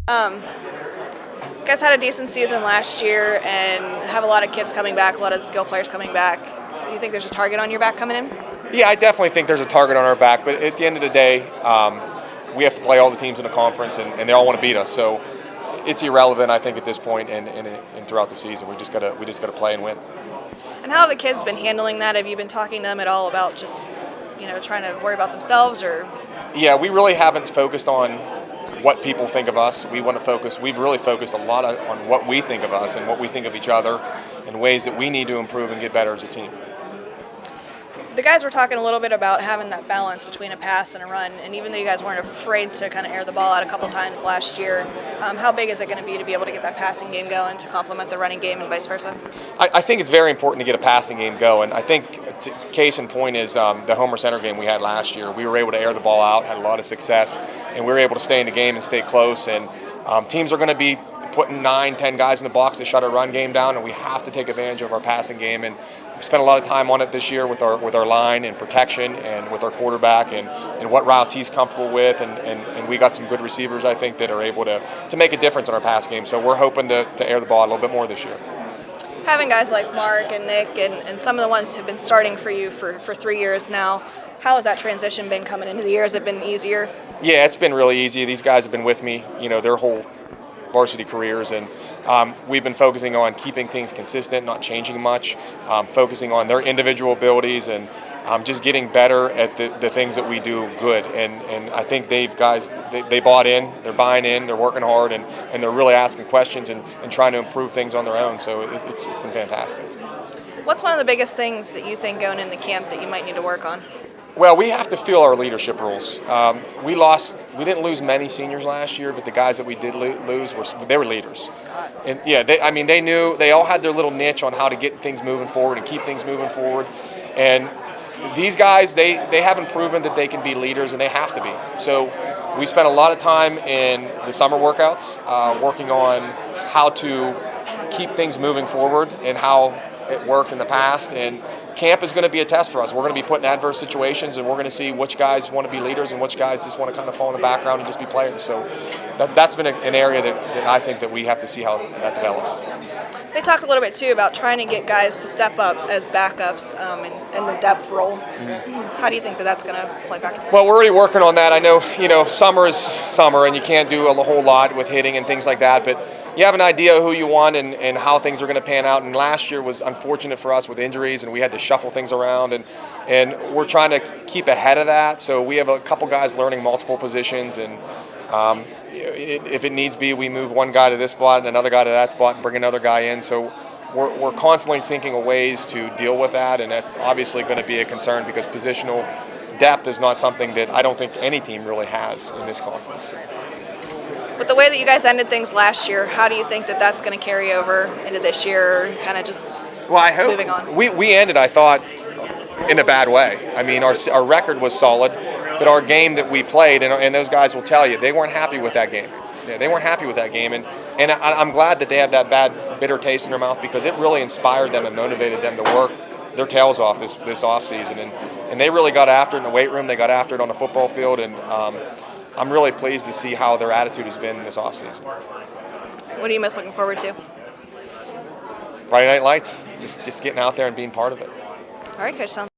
You guys had a decent season last year and have a lot of kids coming back, a lot of skill players coming back. Do you think there's a target on your back coming in? Yeah, I definitely think there's a target on our back, but at the end of the day, we have to play all the teams in the conference, and they all want to beat us. So it's irrelevant, I think, at this point and throughout the season. We just gotta play and win. And how have the kids been handling that? Have you been talking to them at all about just trying to worry about themselves, or? Yeah, we really haven't focused on what people think of us. We've really focused a lot on what we think of us and what we think of each other and ways that we need to improve and get better as a team. The guys were talking a little bit about having that balance between a pass and a run, and even though you guys weren't afraid to kind of air the ball out a couple times last year, how big is it going to be able to get that passing game going to complement the running game and vice versa? I think it's very important to get a passing game going. I think case in point is the Homer Center game we had last year. We were able to air the ball out, had a lot of success, and we were able to stay in the game and stay close. And teams are going to be putting 9-10 guys in the box to shut our run game down, and we have to take advantage of our passing game. And we spent a lot of time on it this year with our line and protection and with our quarterback and what routes he's comfortable with, and we got some good receivers, I think, that are able to make a difference in our pass game. So we're hoping to air the ball a little bit more this year. Having guys like Mark and Nick and some of the ones who've been starting for you for 3 years now, how has that transition been coming into the year? Has it been easier? Yeah, it's been really easy. These guys have been with me, their whole varsity careers, and we've been focusing on keeping things consistent, not changing much, focusing on their individual abilities and just getting better at the things that we do good. And I think they bought in, they're buying in, they're working hard, and they're really asking questions and trying to improve things on their own. So it's been fantastic. What's one of the biggest things that you think going in the camp that you might need to work on? Well, we have to feel our leadership rules. We didn't lose many seniors last year, but the guys that we did lose they were leaders. And yeah, they all had their little niche on how to get things moving forward and keep things moving forward. And these guys, they haven't proven that they can be leaders, and they have to be. So we spent a lot of time in the summer workouts working on how to keep things moving forward and how it worked in the past. And camp is going to be a test for us. We're going to be put in adverse situations, and we're going to see which guys want to be leaders and which guys just want to kind of fall in the background and just be players. So that's been an area that I think that we have to see how that develops. They talked a little bit too about trying to get guys to step up as backups in the depth role. Mm-hmm. How do you think that's going to play back? Well, we're already working on that. I know summer is summer, and you can't do a whole lot with hitting and things like that, but you have an idea of who you want and how things are going to pan out. And last year was unfortunate for us with injuries, and we had to shuffle things around, and we're trying to keep ahead of that. So we have a couple guys learning multiple positions, and if it needs be, we move one guy to this spot and another guy to that spot and bring another guy in. So we're constantly thinking of ways to deal with that, and that's obviously going to be a concern because positional depth is not something that I don't think any team really has in this conference. With the way that you guys ended things last year, how do you think that's going to carry over into this year, kind of just moving on? We ended, I thought, in a bad way. I mean, our record was solid, but our game that we played, and those guys will tell you, they weren't happy with that game. Yeah, they weren't happy with that game, and I'm glad that they have that bad, bitter taste in their mouth because it really inspired them and motivated them to work their tails off this off season, and they really got after it in the weight room. They got after it on the football field, and I'm really pleased to see how their attitude has been this offseason. What are you most looking forward to? Friday Night Lights, just getting out there and being part of it. All right, Coach.